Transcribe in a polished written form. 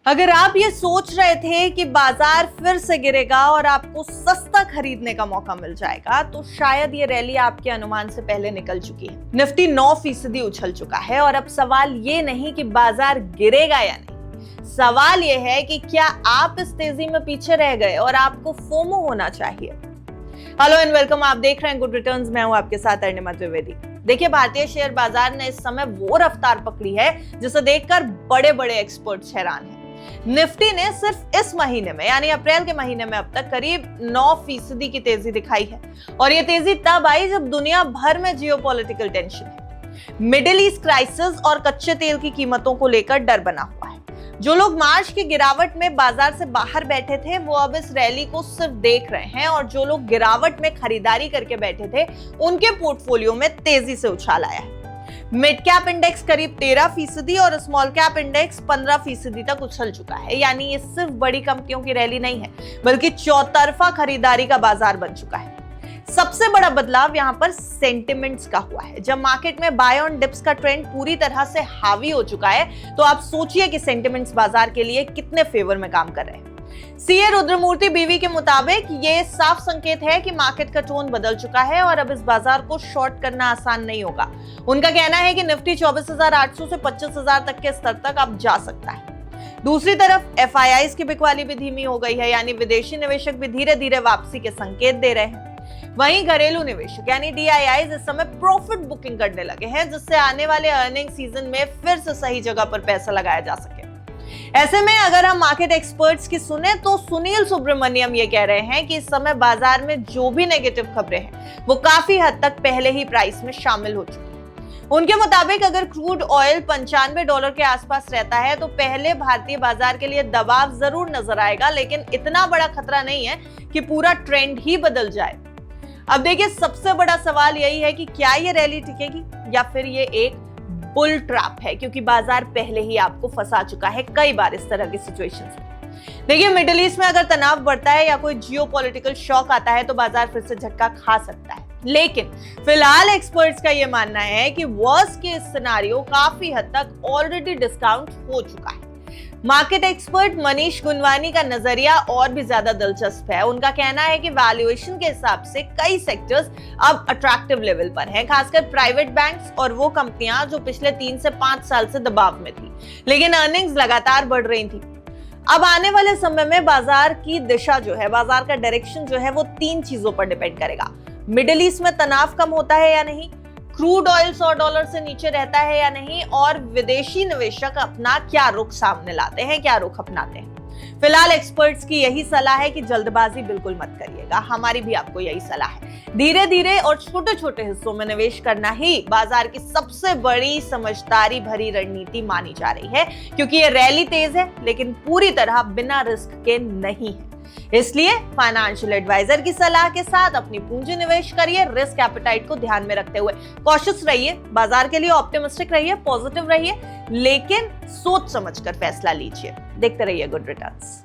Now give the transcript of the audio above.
अगर आप ये सोच रहे थे कि बाजार फिर से गिरेगा और आपको सस्ता खरीदने का मौका मिल जाएगा, तो शायद ये रैली आपके अनुमान से पहले निकल चुकी है। निफ्टी 9% उछल चुका है और अब सवाल ये नहीं कि बाजार गिरेगा या नहीं, सवाल ये है कि क्या आप इस तेजी में पीछे रह गए और आपको फोमो होना चाहिए। हेलो एंड वेलकम, आप देख रहे हैं गुड रिटर्न्स। मैं हूं आपके साथ अरुणिमा द्विवेदी। देखिए, भारतीय शेयर बाजार ने इस समय वो रफ्तार पकड़ी है जिसे देखकर बड़े बड़े एक्सपर्ट्स हैरान हैं। निफ्टी ने सिर्फ इस महीने में यानी अप्रैल के महीने में अब तक करीब 9% की तेजी दिखाई है और ये तेजी तब आई जब दुनिया भर में जियोपॉलिटिकल टेंशन है, मिडिल ईस्ट क्राइसिस और कच्चे तेल की कीमतों को लेकर डर बना हुआ है। जो लोग मार्च की गिरावट में बाजार से बाहर बैठे थे, वो अब इस रैली को सिर्फ देख रहे हैं और जो लोग गिरावट में खरीदारी करके बैठे थे, उनके पोर्टफोलियो में तेजी से उछाल आया है। मिड कैप इंडेक्स करीब 13% और स्मॉल कैप इंडेक्स 15% तक उछल चुका है। यानी ये सिर्फ बड़ी कंपनियों की रैली नहीं है, बल्कि चौतरफा खरीदारी का बाजार बन चुका है। सबसे बड़ा बदलाव यहाँ पर सेंटिमेंट्स का हुआ है। जब मार्केट में बाय ऑन डिप्स का ट्रेंड पूरी तरह से हावी हो चुका है, तो आप सोचिए कि सेंटिमेंट्स बाजार के लिए कितने फेवर में काम कर रहे हैं। सीए रुद्रमूर्ति बीवी के मुताबिक ये साफ संकेत है कि मार्केट का टोन बदल चुका है और अब इस बाजार को शॉर्ट करना आसान नहीं होगा। उनका कहना है कि निफ्टी 24,800 से 25,000 तक के स्तर तक अब जा सकता है। दूसरी तरफ एफआईआईज की बिकवाली भी धीमी हो गई है, यानी विदेशी निवेशक भी धीरे धीरे वापसी के संकेत दे रहे हैं। वहीं घरेलू निवेशक यानी डीआईआईज इस समय प्रॉफिट बुकिंग करने लगे हैं, जिससे आने वाले अर्निंग सीजन में फिर से सही जगह पर पैसा लगाया जा सके। ऐसे में अगर हम मार्केट एक्सपर्ट्स की सुने तो सुनील सुब्रमण्यम ये कह रहे हैं कि इस समय बाजार में जो भी नेगेटिव खबरें हैं, वो काफी हद तक पहले ही प्राइस में शामिल हो चुकी हैं। उनके मुताबिक अगर क्रूड ऑयल $95 के आसपास रहता है, तो पहले भारतीय बाजार के लिए दबाव जरूर नजर आएगा, लेकिन इतना बड़ा खतरा नहीं है कि पूरा ट्रेंड ही बदल जाए। अब देखिए, सबसे बड़ा सवाल यही है कि क्या ये रैली टिकेगी या फिर ये एक बुल ट्रैप है, क्योंकि बाजार पहले ही आपको फंसा चुका है कई बार इस तरह की सिचुएशंस में। देखिए, मिडिल ईस्ट में अगर तनाव बढ़ता है या कोई जियोपॉलिटिकल शॉक आता है, तो बाजार फिर से झटका खा सकता है। लेकिन फिलहाल एक्सपर्ट्स का यह मानना है कि वर्स्ट केस सिनेरियो काफी हद तक ऑलरेडी डिस्काउंट हो चुका है। मार्केट एक्सपर्ट मनीष गुनवानी का नजरिया और भी ज्यादा दिलचस्प है। उनका कहना है कि वैल्यूएशन के हिसाब से कई सेक्टर्स अब अट्रैक्टिव लेवल पर हैं, खासकर प्राइवेट बैंक्स और वो कंपनियां जो पिछले 3 से 5 साल से दबाव में थी, लेकिन अर्निंग्स लगातार बढ़ रही थी। अब आने वाले समय में बाजार की दिशा जो है, बाजार का डायरेक्शन जो है, वो 3 चीजों पर डिपेंड करेगा। मिडिल ईस्ट में तनाव कम होता है या नहीं, क्रूड ऑयल $100 से नीचे रहता है या नहीं, और विदेशी निवेशक अपना क्या रुख सामने लाते हैं, क्या रुख अपनाते हैं। फिलहाल एक्सपर्ट्स की यही सलाह है कि जल्दबाजी बिल्कुल मत करिएगा। हमारी भी आपको यही सलाह है। धीरे धीरे और छोटे छोटे हिस्सों में निवेश करना ही बाजार की सबसे बड़ी समझदारी भरी रणनीति मानी जा रही है, क्योंकि ये रैली तेज है लेकिन पूरी तरह बिना रिस्क के नहीं है। इसलिए फाइनेंशियल एडवाइजर की सलाह के साथ अपनी पूंजी निवेश करिए, रिस्क एपेटाइट को ध्यान में रखते हुए कॉशियस रहिए, बाजार के लिए ऑप्टिमिस्टिक रहिए, पॉजिटिव रहिए, लेकिन सोच समझकर फैसला लीजिए। देखते रहिए गुड रिटर्न्स।